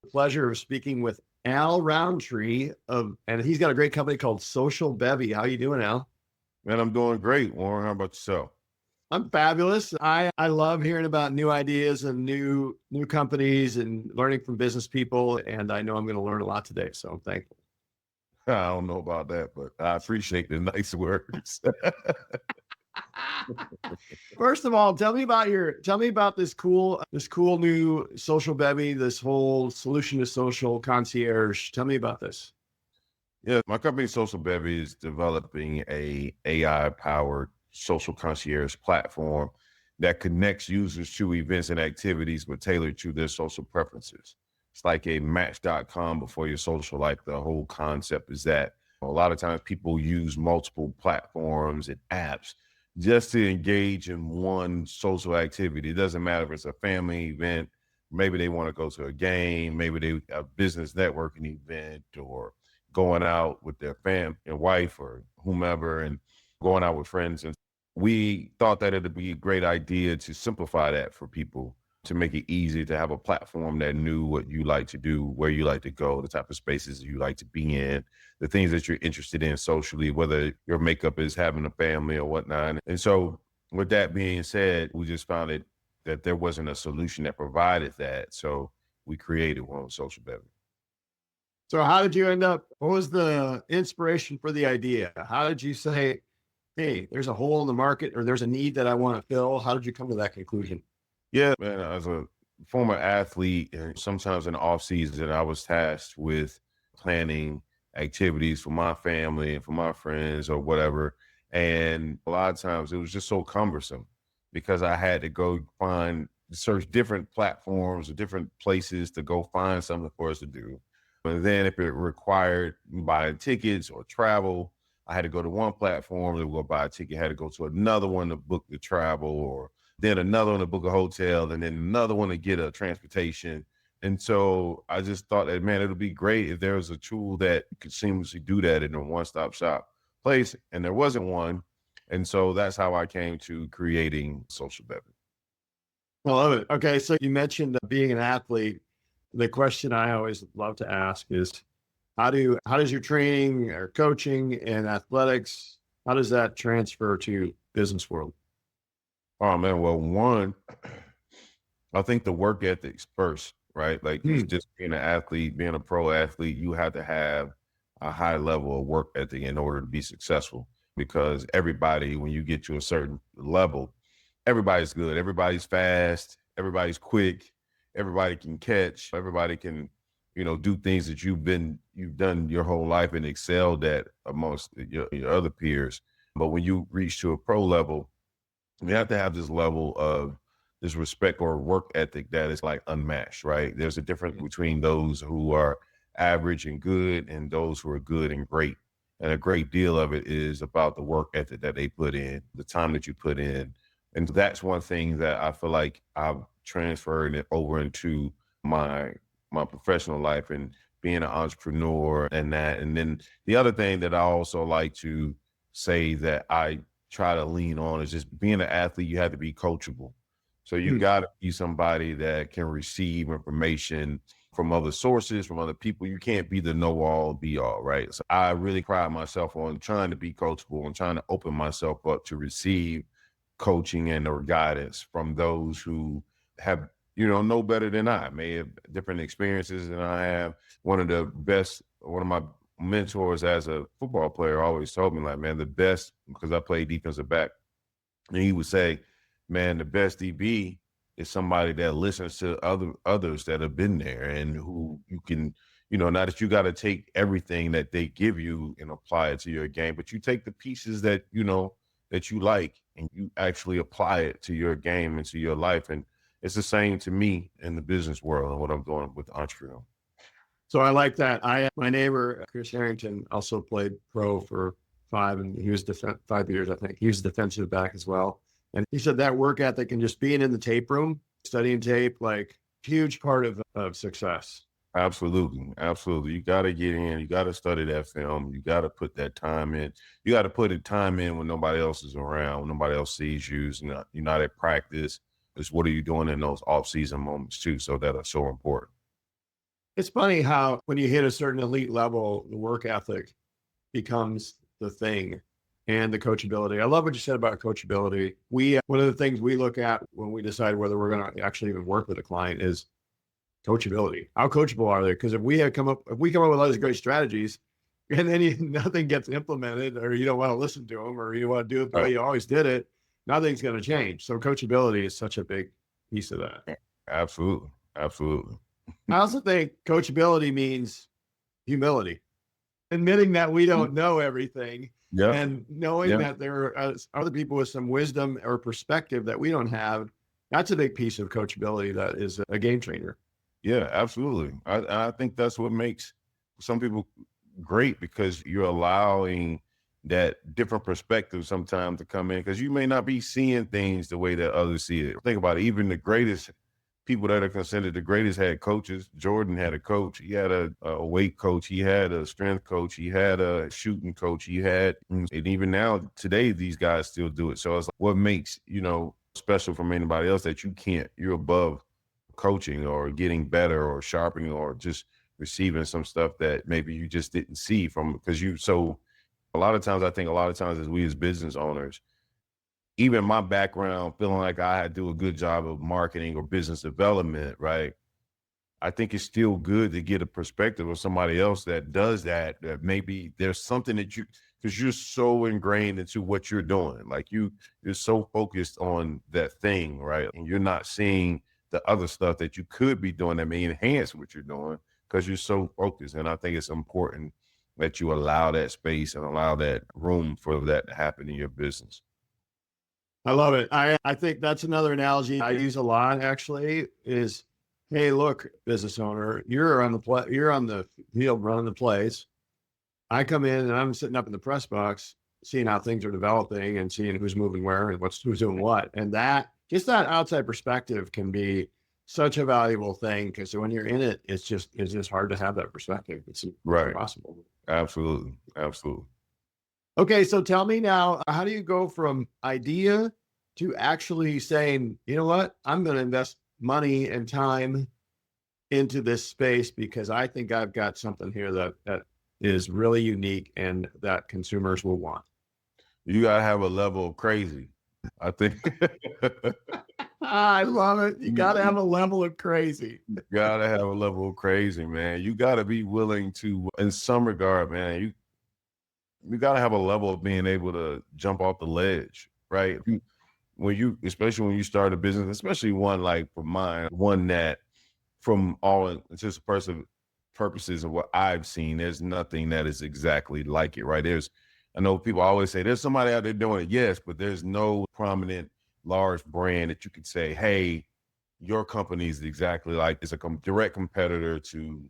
pleasure of speaking with Al Roundtree and he's got a great company called Social Bevy. How you doing, Al? Man, I'm doing great, Warren. How about yourself? I'm fabulous. I love hearing about new ideas and new companies and learning from business people. And I know I'm going to learn a lot today. So I'm thankful. I don't know about that, but I appreciate the nice words. First of all, tell me about this cool new Social Bevy, this whole solution to social concierge. Tell me about this. Yeah, my company Social Bevy is developing a AI-powered social concierge platform that connects users to events and activities but tailored to their social preferences. It's like a match.com before your social life. The whole concept is that a lot of times people use multiple platforms and apps just to engage in one social activity. It doesn't matter if it's a family event, maybe they want to go to a game, maybe they a business networking event, or going out with their family and wife or whomever and going out with friends. And we thought that it'd be a great idea to simplify that for people, to make it easy to have a platform that knew what you like to do, where you like to go, the type of spaces you like to be in, the things that you're interested in socially, whether your makeup is having a family or whatnot. And so with that being said, we just found it that there wasn't a solution that provided that. So we created one with Social Bevy. So how did you what was the inspiration for the idea? How did you say, hey, there's a hole in the market or there's a need that I want to fill? How did you come to that conclusion? Yeah, man, as a former athlete and sometimes in the off season, I was tasked with planning activities for my family and for my friends or whatever. And a lot of times it was just so cumbersome because I had to go search different platforms or different places to go find something for us to do. And then if it required buying tickets or travel, I had to go to one platform to go buy a ticket, had to go to another one to book the travel, or then another one to book a hotel, and then another one to get a transportation. And so I just thought that, man, it'll be great if there was a tool that could seamlessly do that in a one-stop shop place. And there wasn't one. And so that's how I came to creating Social Bevy. I love it. Okay. So you mentioned being an athlete. The question I always love to ask is, how does your training or coaching and athletics, how does that transfer to business world? Oh man, well, one, I think the work ethics first, right? Like just being an athlete, being a pro athlete, you have to have a high level of work ethic in order to be successful, because everybody, when you get to a certain level, everybody's good. Everybody's fast. Everybody's quick. Everybody can catch. Everybody can, do things that you've done your whole life and excelled at amongst your other peers. But when you reach to a pro level, you have to have this level of this respect or work ethic that is like unmatched, right? There's a difference between those who are average and good and those who are good and great. And a great deal of it is about the work ethic that they put in, the time that you put in. And that's one thing that I feel like I've transferred it over into my professional life and being an entrepreneur and that. And then the other thing that I also like to say that I try to lean on is just being an athlete, you have to be coachable. So you got to be somebody that can receive information from other sources, from other people. You can't be the know-all, be-all, right? So I really pride myself on trying to be coachable and trying to open myself up to receive coaching and or guidance from those who have, know better than I, may have different experiences than I have. One of my mentors as a football player always told me, like, man, the best, because I played defensive back, and he would say, man, the best DB is somebody that listens to others that have been there and who you can, not that you got to take everything that they give you and apply it to your game, but you take the pieces that, that you like and you actually apply it to your game and to your life. And it's the same to me in the business world and what I'm doing with the entrepreneur. So I like that. My neighbor, Chris Harrington, also played pro for 5 years, I think. He was a defensive back as well. And he said that work ethic and just being in the tape room, studying tape, like huge part of success. Absolutely. Absolutely. You got to get in, you got to study that film. You got to put that time in. You got to put the time in when nobody else is around, when nobody else sees you. You're not at practice. It's what are you doing in those off-season moments too? So that are so important. It's funny how when you hit a certain elite level, the work ethic becomes the thing and the coachability. I love what you said about coachability. One of the things we look at when we decide whether we're going to actually even work with a client is coachability. How coachable are they? Because if we come up with all these great strategies and then nothing gets implemented, or you don't want to listen to them, or you want to do it the way you always did it, nothing's going to change. So coachability is such a big piece of that. Absolutely. Absolutely. I also think coachability means humility, admitting that we don't know everything, and knowing that there are other people with some wisdom or perspective that we don't have. That's a big piece of coachability that is a game changer. Yeah, absolutely. I think that's what makes some people great, because you're allowing that different perspective sometimes to come in, because you may not be seeing things the way that others see it. Think about it. Even the greatest people that are considered the greatest had coaches. Jordan had a coach. He had a weight coach. He had a strength coach. He had a shooting coach. And even now today, these guys still do it. So it's like, what makes, special from anybody else that you're above coaching or getting better or sharpening or just receiving some stuff that maybe you just didn't see because a lot of times as we as business owners, even my background, feeling like I do a good job of marketing or business development, right? I think it's still good to get a perspective of somebody else that does that maybe there's something because you're so ingrained into what you're doing. Like you're so focused on that thing, right? And you're not seeing the other stuff that you could be doing that may enhance what you're doing because you're so focused. And I think it's important that you allow that space and allow that room for that to happen in your business. I love it. I think that's another analogy I use a lot actually is, hey, look, business owner, you're on the field running the place. I come in and I'm sitting up in the press box, seeing how things are developing and seeing who's moving where and who's doing what. And that outside perspective can be such a valuable thing, because when you're in it, it's just hard to have that perspective. It's impossible. Absolutely. Absolutely. Okay. So tell me now, how do you go from idea to actually saying, you know what, I'm going to invest money and time into this space because I think I've got something here that is really unique and that consumers will want? You got to have a level of crazy, I think. I love it. You got to have a level of crazy. You got to have a level of crazy, man. You got to be willing to, in some regard, man, you got to have a level of being able to jump off the ledge, right? Especially when you start a business, especially one like for mine, one that from all intents and purposes of what I've seen, there's nothing that is exactly like it, right? I know people always say there's somebody out there doing it, yes, but there's no prominent large brand that you could say, hey, your company is exactly like, it's a direct competitor to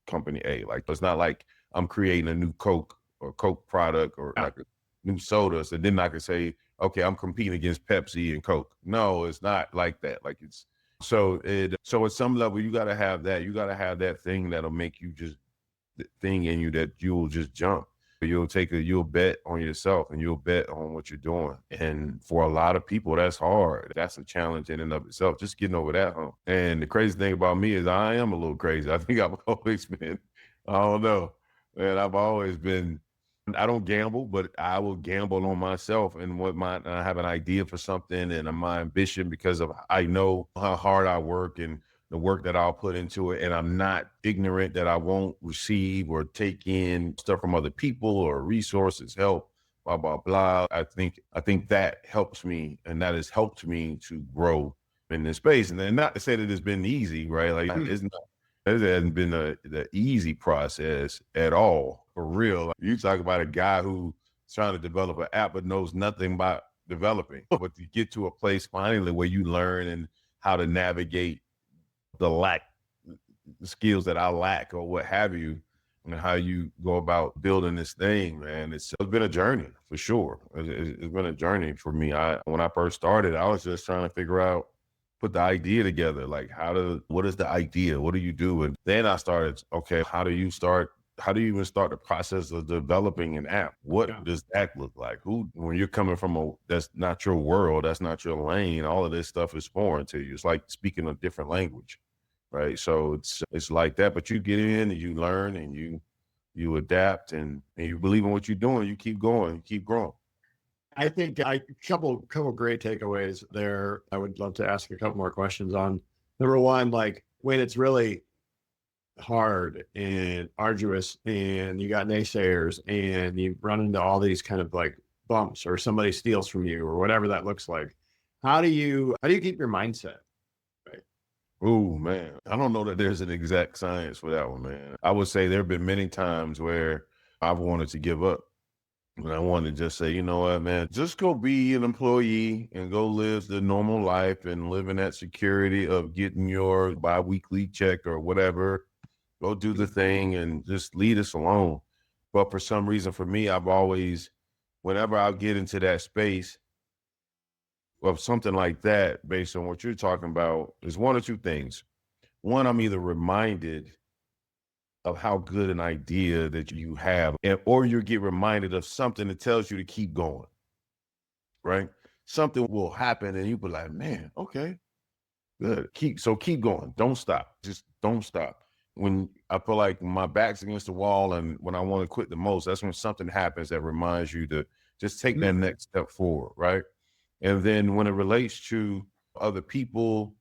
company A. Like, it's not like I'm creating a new Coke or Coke product or like a new soda. So then I could say, okay, I'm competing against Pepsi and Coke. No, it's not like that. Like so at some level, you got to have that. You got to have that thing that'll make you just the thing in you that you'll just jump. You'll bet on yourself and you'll bet on what you're doing. And for a lot of people, that's hard. That's a challenge in and of itself, just getting over that hump. And the crazy thing about me is I am a little crazy. I think I've always been, I don't know, man, I've always been, I don't gamble, but I will gamble on myself and I have an idea for something and my ambition because I know how hard I work and the work that I'll put into it. And I'm not ignorant that I won't receive or take in stuff from other people or resources, help, blah, blah, blah. I think that helps me, and that has helped me to grow in this space. And then not to say that it's been easy, right? Like it hasn't been the easy process at all, for real. You talk about a guy who's trying to develop an app but knows nothing about developing. But to get to a place finally where you learn and how to navigate the skills that I lack or what have you, and how you go about building this thing, man, it's been a journey for sure. It's been a journey for me. When I first started, I was just trying to figure out, put the idea together. Like what is the idea? What do you do? And then I started, okay, how do you even start the process of developing an app? What does that look like? When you're coming from that's not your world, that's not your lane, all of this stuff is foreign to you. It's like speaking a different language. right? So it's like that, but you get in and you learn and you adapt and you believe in what you're doing. You keep going, you keep growing. I think couple great takeaways there. I would love to ask a couple more questions on. Number one, like when it's really hard and arduous and you got naysayers and you run into all these kind of like bumps or somebody steals from you or whatever that looks like. How do you keep your mindset? Right. Oh man, I don't know that there's an exact science for that one, man. I would say there have been many times where I've wanted to give up. And I wanted to just say, you know what, man, just go be an employee and go live the normal life and live in that security of getting your biweekly check or whatever. Go do the thing and just leave us alone. But for some reason, for me, I've always, whenever I get into that space of something like that, based on what you're talking about, is one or two things. One, I'm either reminded of how good an idea that you have, or you get reminded of something that tells you to keep going, right? Something will happen and you be like, man, okay, good. Keep going. Don't stop. Just don't stop. When I feel like my back's against the wall and when I want to quit the most, that's when something happens that reminds you to just take that next step forward, right? And then when it relates to other people,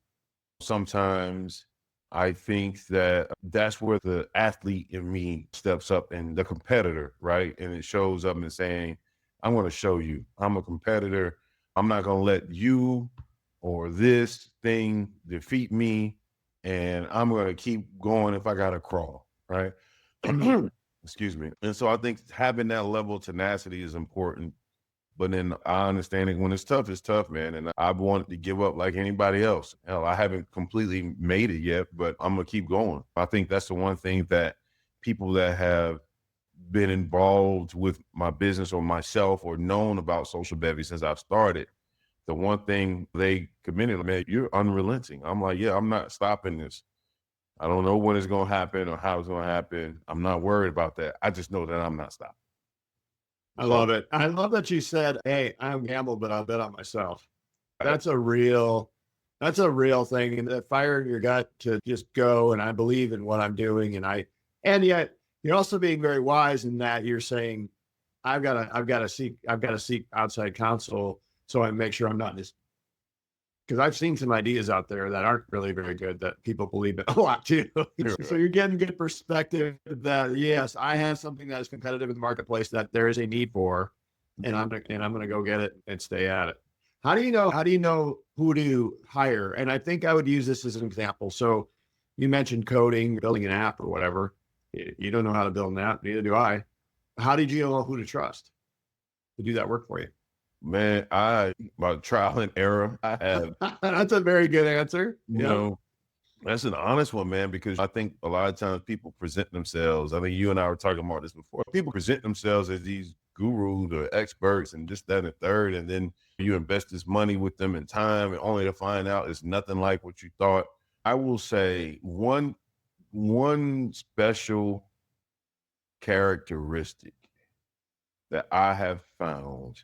sometimes I think that that's where the athlete in me steps up and the competitor, right? And it shows up and saying, I'm going to show you. I'm a competitor. I'm not going to let you or this thing defeat me. And I'm going to keep going if I got to crawl, right? Excuse me. And so I think having that level of tenacity is important. But then I understand it when it's tough, man. And I've wanted to give up like anybody else. Hell, I haven't completely made it yet, but I'm going to keep going. I think that's the one thing that people that have been involved with my business or myself or known about Social Bevy since I've started, the one thing they committed, man, you're unrelenting. I'm like, yeah, I'm not stopping this. I don't know when it's going to happen or how it's going to happen. I'm not worried about that. I just know that I'm not stopping. I love it. I love that you said, hey, I'm gamble, but I'll bet on myself. That's a real thing. And that fire in your gut to just go. And I believe in what I'm doing. And yet you're also being very wise in that you're saying, I've got to seek outside counsel. So I make sure I'm not just, because I've seen some ideas out there that aren't really very good that people believe in a lot too. So you're getting good perspective that yes, I have something that is competitive in the marketplace that there is a need for, and I'm going to go get it and stay at it. How do you know who to hire? And I think I would use this as an example. So you mentioned coding, building an app or whatever. You don't know how to build an app, neither do I. How did you know who to trust to do that work for you? Man, by trial and error, I have. That's a very good answer. You know, that's an honest one, man, because I think a lot of times people present themselves. I mean, you and I were talking about this before. People present themselves as these gurus or experts and this, that, and the third. And then you invest this money with them and time and only to find out it's nothing like what you thought. I will say one special characteristic that I have found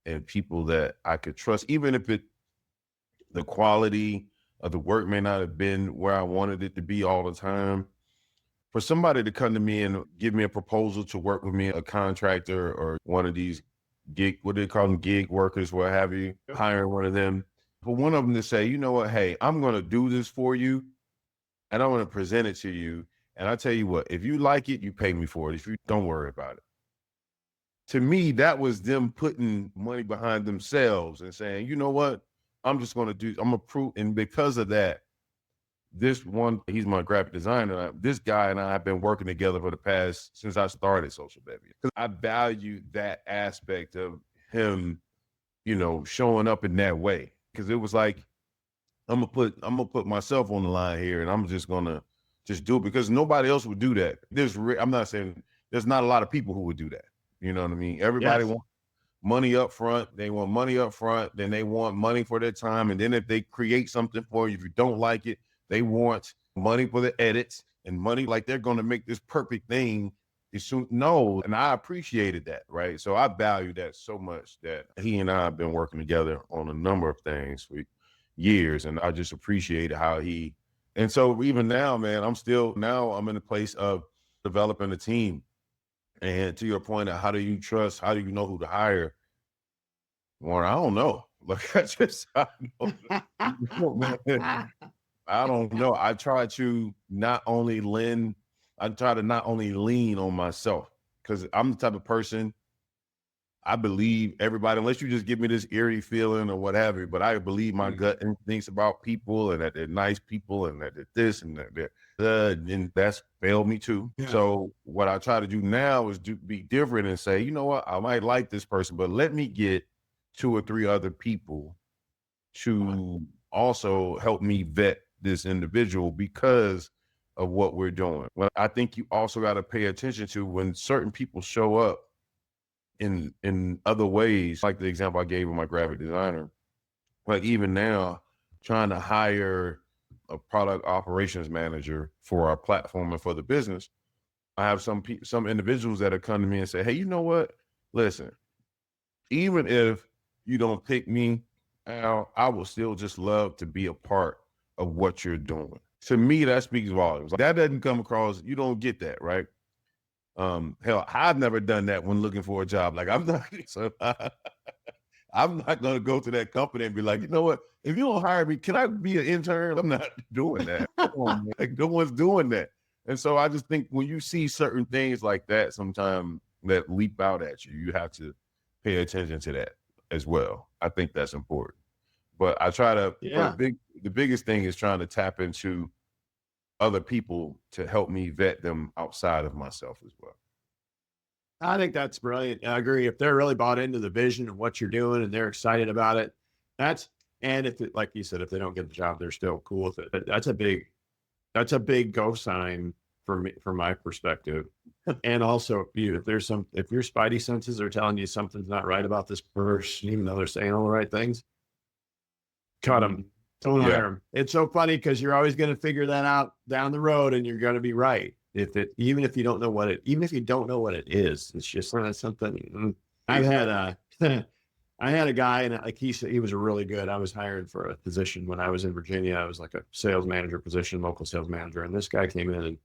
and people that I could trust, even if the quality of the work may not have been where I wanted it to be all the time. For somebody to come to me and give me a proposal to work with me, a contractor or one of these what do they call them, gig workers, what have you, hiring one of them. For one of them to say, you know what, hey, I'm going to do this for you and I'm going to present it to you. And I tell you what, if you like it, you pay me for it. If you don't, worry about it. To me, that was them putting money behind themselves and saying, you know what, I'm going to prove. And because of that, he's my graphic designer. This guy and I have been working together since I started Social Bevy. Because I value that aspect of him, showing up in that way. Because it was like, I'm gonna put myself on the line here and I'm just gonna do it because nobody else would do that. I'm not saying there's not a lot of people who would do that. You know what I mean? Everybody wants money up front. They want money up front. Then they want money for their time. And then if they create something for you, if you don't like it, they want money for the edits and money like they're going to make this perfect thing. No. And I appreciated that. Right. So I value that so much that he and I have been working together on a number of things for years. And I just appreciated how he And so even now, man, I'm in a place of developing a team. And to your point of how do you trust, how do you know who to hire? Well, I don't know. Like I don't know, man. I don't know. I try to not only lean on myself, because I'm the type of person, I believe everybody, unless you just give me this eerie feeling or what have you, but I believe my gut instincts about people, and that they're nice people, and that they're this and that and that's failed me too. Yeah. So what I try to do now is be different and say, you know what, I might like this person, but let me get 2 or 3 other people to also help me vet this individual because of what we're doing. Well, I think you also got to pay attention to when certain people show up in other ways, like the example I gave with my graphic designer. Like even now, trying to hire a product operations manager for our platform and for the business, I have some individuals that have come to me and say, hey, you know what? Listen, even if you don't pick me, Al, I will still just love to be a part of what you're doing. To me, that speaks volumes. That doesn't come across, you don't get that, right? Hell, I've never done that when looking for a job. Like I'm not going to go to that company and be like, you know what, if you don't hire me, can I be an intern? I'm not doing that. Like no one's doing that. And so I just think when you see certain things like that, sometimes that leap out at you, you have to pay attention to that as well. I think that's important. But I try to, the biggest thing is trying to tap into other people to help me vet them outside of myself as well. I think that's brilliant. I agree. If they're really bought into the vision of what you're doing and they're excited about it, and if like you said, if they don't get the job, they're still cool with it. That's a big go sign for me, from my perspective. And also if your spidey senses are telling you something's not right about this person, even though they're saying all the right things, cut them. Don't hire them. It's so funny because you're always going to figure that out down the road, and you're going to be right. Even if you don't know what it is, it's just something. I had a guy, and like he said, he was really good. I was hired for a position when I was in Virginia. I was like a sales manager position, local sales manager. And this guy came in and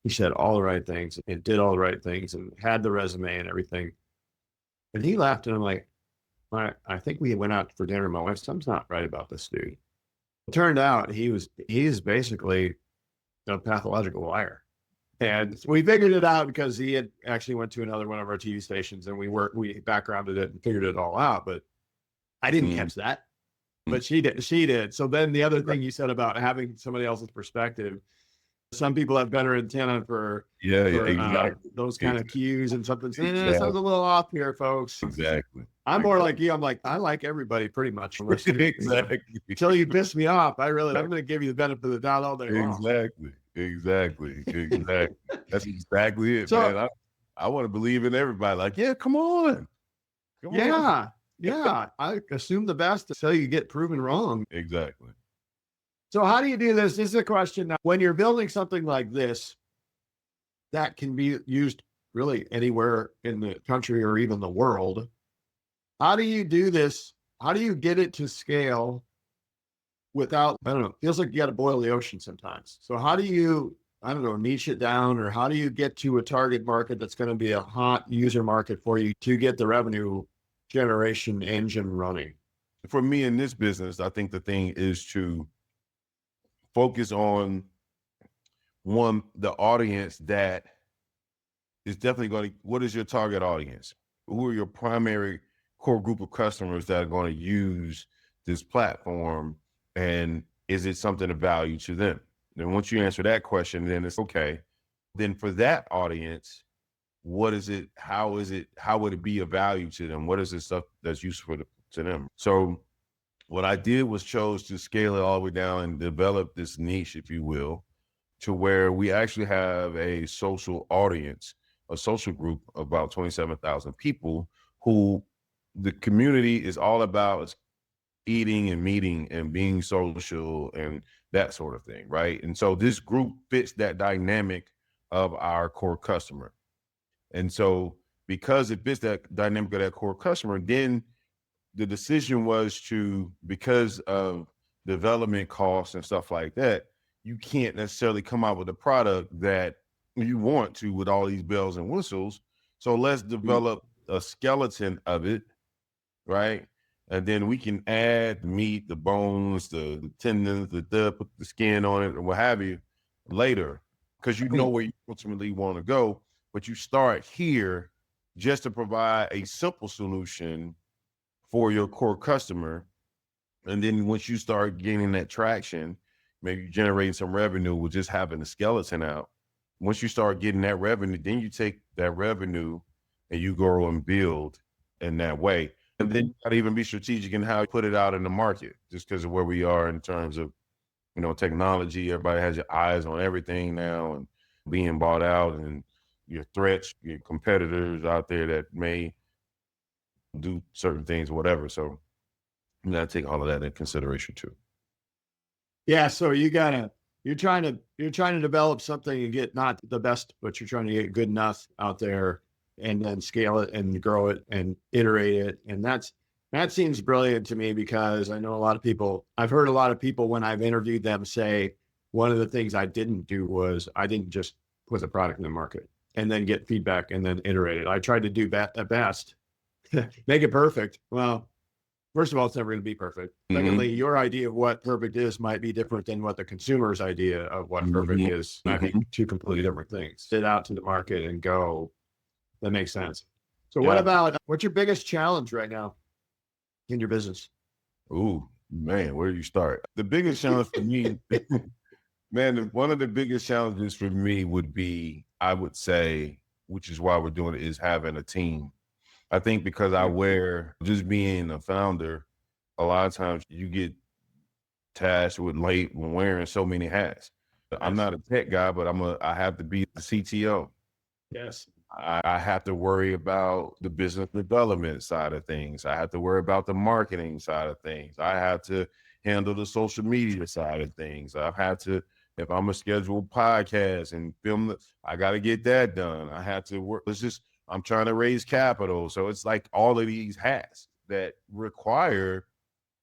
he said all the right things and did all the right things and had the resume and everything. And he left, and I'm like, I think we went out for dinner. My wife, something's not right about this dude. It turned out he's basically a pathological liar. And we figured it out because he had actually went to another one of our TV stations, and we backgrounded it and figured it all out. But I didn't catch that, but she did. So then the other thing you said about having somebody else's perspective, some people have better antenna for exactly. Those kind of cues, and something sounds a little off here, folks. Exactly. I'm more like you. I'm like, I like everybody pretty much. Exactly. Until you piss me off, I'm going to give you the benefit of the doubt all day long. Exactly. That's exactly it, so, man. I want to believe in everybody. Like, yeah, come on. Yeah. I assume the best until you get proven wrong. Exactly. So how do you do this? This is a question. Now, when you're building something like this, that can be used really anywhere in the country or even the world. How do you do this? How do you get it to scale without, I don't know, it feels like you got to boil the ocean sometimes. So how do you, niche it down, or how do you get to a target market that's going to be a hot user market for you to get the revenue generation engine running? For me in this business, I think the thing is to focus on the audience that is definitely what is your target audience? Who are your primary core group of customers that are going to use this platform? And is it something of value to them? And once you answer that question, then it's okay. Then for that audience, what is it? How would it be of value to them? What is the stuff that's useful to them? So what I did was chose to scale it all the way down and develop this niche, if you will, to where we actually have a social audience, a social group of about 27,000 people who the community is all about eating and meeting and being social and that sort of thing, right? And so this group fits that dynamic of our core customer. And so because it fits that dynamic of that core customer, then the decision was because of development costs and stuff like that, you can't necessarily come out with a product that you want to with all these bells and whistles. So let's develop a skeleton of it, right? And then we can add the meat, the bones, the tendons, put the skin on it, or what have you later, because you know where you ultimately want to go. But you start here just to provide a simple solution for your core customer. And then once you start gaining that traction, maybe generating some revenue with just having the skeleton out. Once you start getting that revenue, then you take that revenue and you grow and build in that way. And then you gotta even be strategic in how you put it out in the market, just because of where we are in terms of, technology. Everybody has your eyes on everything now and being bought out, and your threats, your competitors out there that may do certain things, whatever. So you gotta take all of that in consideration too. Yeah. So you're trying to develop something and get not the best, but you're trying to get good enough out there and then scale it and grow it and iterate it. And that seems brilliant to me, because I know a lot of people, I've heard a lot of people when I've interviewed them say, one of the things I didn't do was I didn't just put the product in the market and then get feedback and then iterate it. I tried to do that at best, make it perfect. Well, first of all, it's never going to be perfect. Secondly, your idea of what perfect is might be different than what the consumer's idea of what perfect is. Might be two completely different things. Sit out to the market and go. That makes sense. So what's your biggest challenge right now in your business? Ooh, man, where do you start? The biggest challenge for me, man, one of the biggest challenges for me would be, I would say, which is why we're doing it, is having a team. I think because just being a founder, a lot of times you get tasked with wearing so many hats. I'm not a tech guy, but I have to be the CTO. Yes. I have to worry about the business development side of things. I have to worry about the marketing side of things. I have to handle the social media side of things. I've had to, if I'm a scheduled podcast and film, I got to get that done. I have to work. I'm trying to raise capital. So it's like all of these hats that require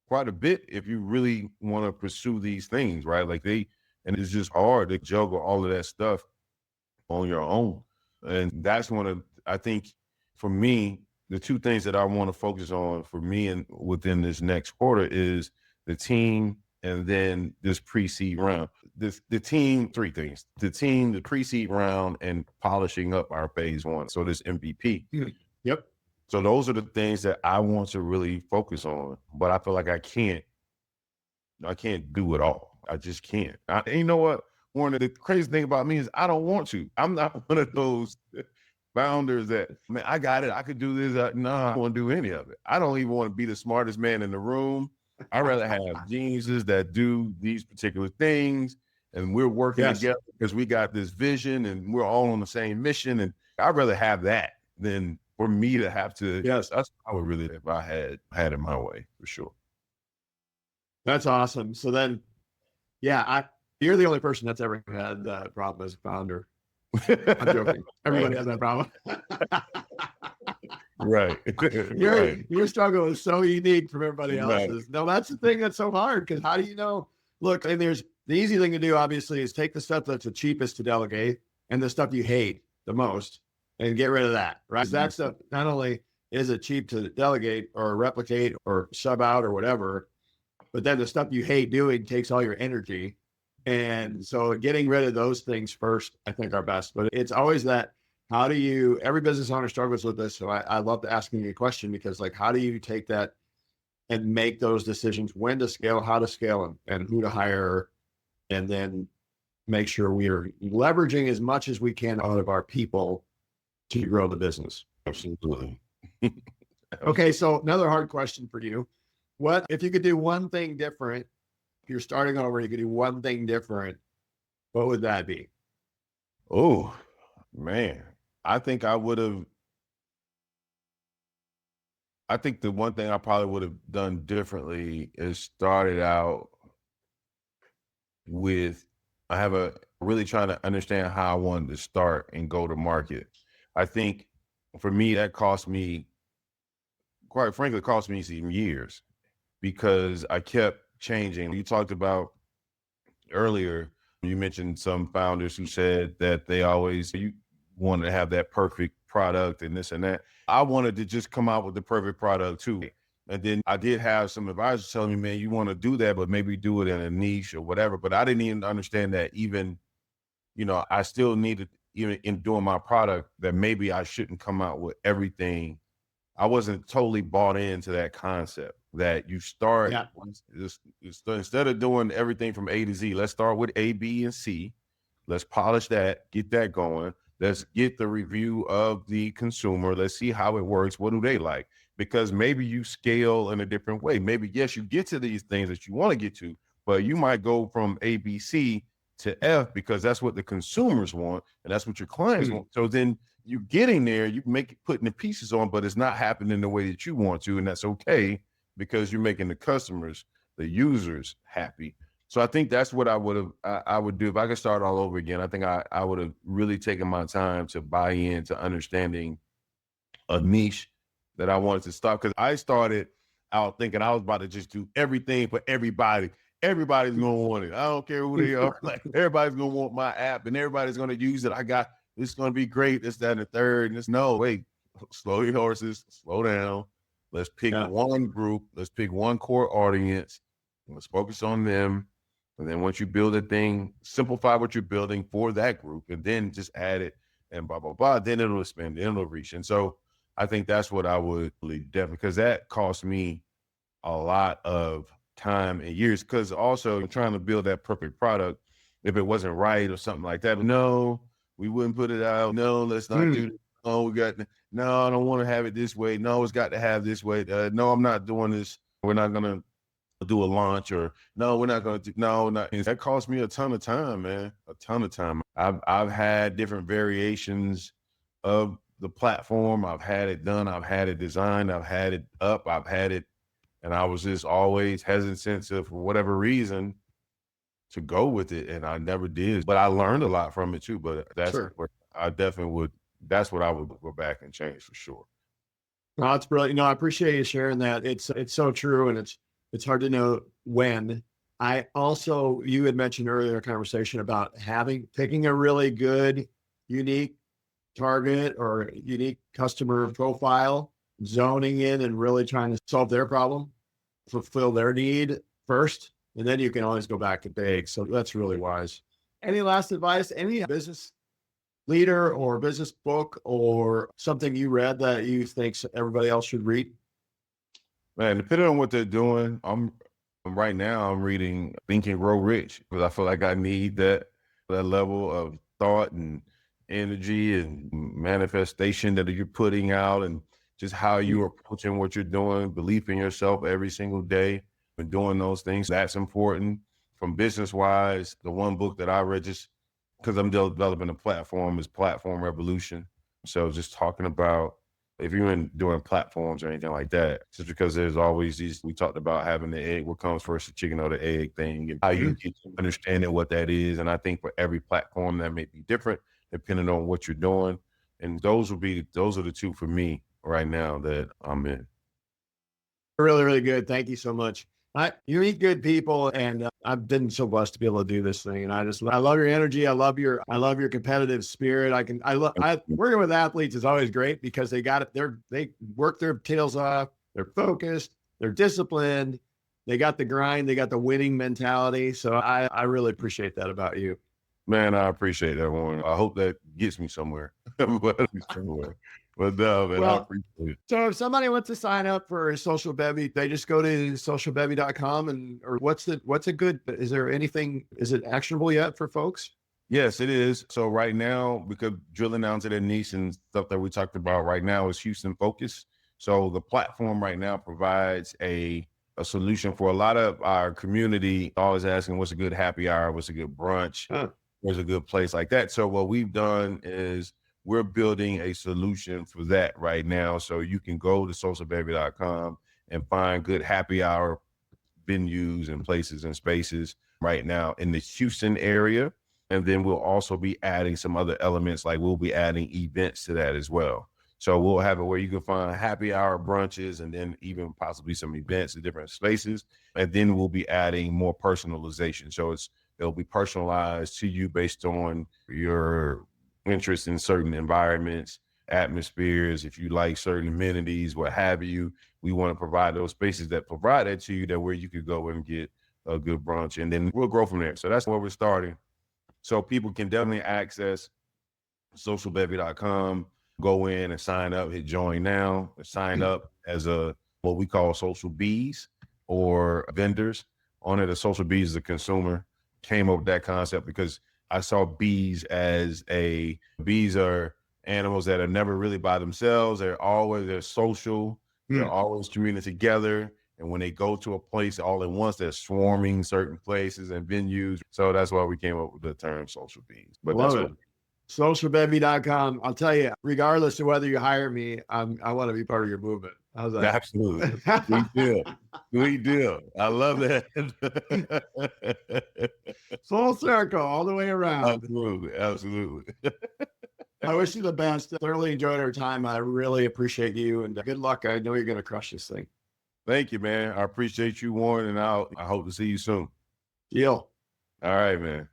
quite a bit if you really want to pursue these things, right? And it's just hard to juggle all of that stuff on your own. And that's I think for me, the two things that I want to focus on for me and within this next quarter is the team, and then this pre-seed round. The team, three things: the team, the pre-seed round, and polishing up our phase one. So this MVP. Yep. So those are the things that I want to really focus on, but I feel like I can't do it all. I just can't. And you know what? Warren, the crazy thing about me is I don't want to. I'm not one of those founders that, man, I got it. I could do this. No, I don't want to do any of it. I don't even want to be the smartest man in the room. I'd rather have geniuses that do these particular things, and we're working together because we got this vision and we're all on the same mission. And I'd rather have that than for me to have to. Yes. That's how I would really, if I had it my way, for sure. That's awesome. So then, you're the only person that's ever had that problem as a founder. I'm joking. Everybody has that problem. Right. Your struggle is so unique from everybody else's. Right. No, that's the thing that's so hard, because how do you know? Look, and there's the easy thing to do, obviously, is take the stuff that's the cheapest to delegate and the stuff you hate the most and get rid of that, right? Mm-hmm. That stuff, not only is it cheap to delegate or replicate or sub out or whatever, but then the stuff you hate doing takes all your energy. And so getting rid of those things first, I think, are best. But it's always that, every business owner struggles with this. So I love asking you a question, because how do you take that and make those decisions, when to scale, how to scale, and who to hire, and then make sure we are leveraging as much as we can out of our people to grow the business. Absolutely. Okay. So another hard question for you. What, if you could do one thing different, if you're starting over, you could do one thing different, what would that be? Oh, man. I think the one thing I probably would have done differently is started out with, really trying to understand how I wanted to start and go to market. I think for me, that quite frankly, cost me some years, because I kept changing. You talked about earlier You mentioned some founders who said that you wanted to have that perfect product and this and that. I wanted to just come out with the perfect product too. And then I did have some advisors telling me, man, you want to do that, but maybe do it in a niche or whatever. But I didn't even understand that even, I still needed, even in doing my product, that maybe I shouldn't come out with everything. I wasn't totally bought into that concept that you start instead of doing everything from A to Z, let's start with A, B, and C. Let's polish that, get that going. Let's get the review of the consumer. Let's see how it works. What do they like? Because maybe you scale in a different way. Maybe, yes, you get to these things that you want to get to, but you might go from A, B, C to F because that's what the consumers want and that's what your clients want. So then you getting there, you putting the pieces on, but it's not happening the way that you want to, and that's okay because you're making the customers, the users happy. So I think that's what I would do if I could start all over again. I think I would have really taken my time to buy into understanding a niche that I wanted to start, because I started out thinking I was about to just do everything for everybody. Everybody's gonna want it. I don't care who they are. Like, everybody's gonna want my app and everybody's gonna use it. It's gonna be great. This, that, and the third. And no, wait, slow your horses, slow down. Let's pick one group. Let's pick one core audience. Let's focus on them. And then once you build a thing, simplify what you're building for that group, and then just add it and blah, blah, blah. Then it'll expand, then it'll reach. And so I think that's what I would really definitely, because that cost me a lot of time and years, because also trying to build that perfect product, if it wasn't right or something like that, no, we wouldn't put it out. No, let's not do this. No, I don't want to have it this way. No, it's got to have this way. No, I'm not doing this. We're not going to do a launch, or no, we're not going to do, no, not. That cost me a ton of time, man, a ton of time. I've had different variations of the platform. I've had it done. I've had it designed. I've had it up. I've had it. And I was just always hesitant to, for whatever reason, to go with it. And I never did. But I learned a lot from it too. But that's what I definitely would, that's what I would go back and change for sure. Well, that's brilliant. I appreciate you sharing that. It's so true. And it's hard to know when. You had mentioned earlier in a conversation about picking a really good, unique target or unique customer profile, zoning in and really trying to solve their problem, fulfill their need first, and then you can always go back to big. So that's really wise. Any last advice? Any business leader or business book or something you read that you think everybody else should read? Man, depending on what they're doing, right now I'm reading Think and Grow Rich, because I feel like I need that level of thought and energy and manifestation that you're putting out, and just how you're approaching what you're doing, belief in yourself every single day and doing those things. That's important. From business wise, the one book that I read, just because I'm developing a platform, is Platform Revolution. So just talking about, if you're doing platforms or anything like that, just because there's always we talked about having the egg, what comes first, the chicken or the egg thing, and how you get to understanding what that is. And I think for every platform that may be different, depending on what you're doing. And those are the two for me right now that I'm in. Really, really good. Thank you so much. You meet good people, and I've been so blessed to be able to do this thing. And I love your energy. I love your competitive spirit. Working with athletes is always great because they got it. They work their tails off. They're focused. They're disciplined. They got the grind. They got the winning mentality. So I really appreciate that about you. Man, I appreciate that, Warren. I hope that gets me somewhere. But no, man, I appreciate it. So if somebody wants to sign up for Social Bevy, they just go to socialbevy.com, or is it actionable yet for folks? Yes, it is. So right now, because drilling down to their niche and stuff that we talked about right now is Houston focused. So the platform right now provides a solution for a lot of our community, always asking what's a good happy hour, what's a good brunch, where's a good place like that. So what we've done is we're building a solution for that right now. So you can go to socialbevy.com and find good happy hour venues and places and spaces right now in the Houston area. And then we'll also be adding some other elements, like we'll be adding events to that as well. So we'll have it where you can find happy hour brunches and then even possibly some events in different spaces. And then we'll be adding more personalization. So it's It'll be personalized to you based on your interest in certain environments, atmospheres. If you like certain amenities, what have you, we want to provide those spaces that provide that to you, that where you could go and get a good brunch, and then we'll grow from there. So that's where we're starting. So people can definitely access socialbevy.com, go in and sign up, hit join now, sign up as what we call social bees or vendors. On it, a social bees is a consumer. Came up with that concept because I saw bees are animals that are never really by themselves. They're social. They're always communing together. And when they go to a place all at once, they're swarming certain places and venues. So that's why we came up with the term social bees. But Love it. Socialbevy.com. I'll tell you, regardless of whether you hire me, I want to be part of your movement. How's that? Absolutely. We do. I love that. Full circle all the way around. Absolutely. I wish you the best. Thoroughly enjoyed our time. I really appreciate you, and good luck. I know you're going to crush this thing. Thank you, man. I appreciate you, Warren, and I hope to see you soon. Deal. All right, man.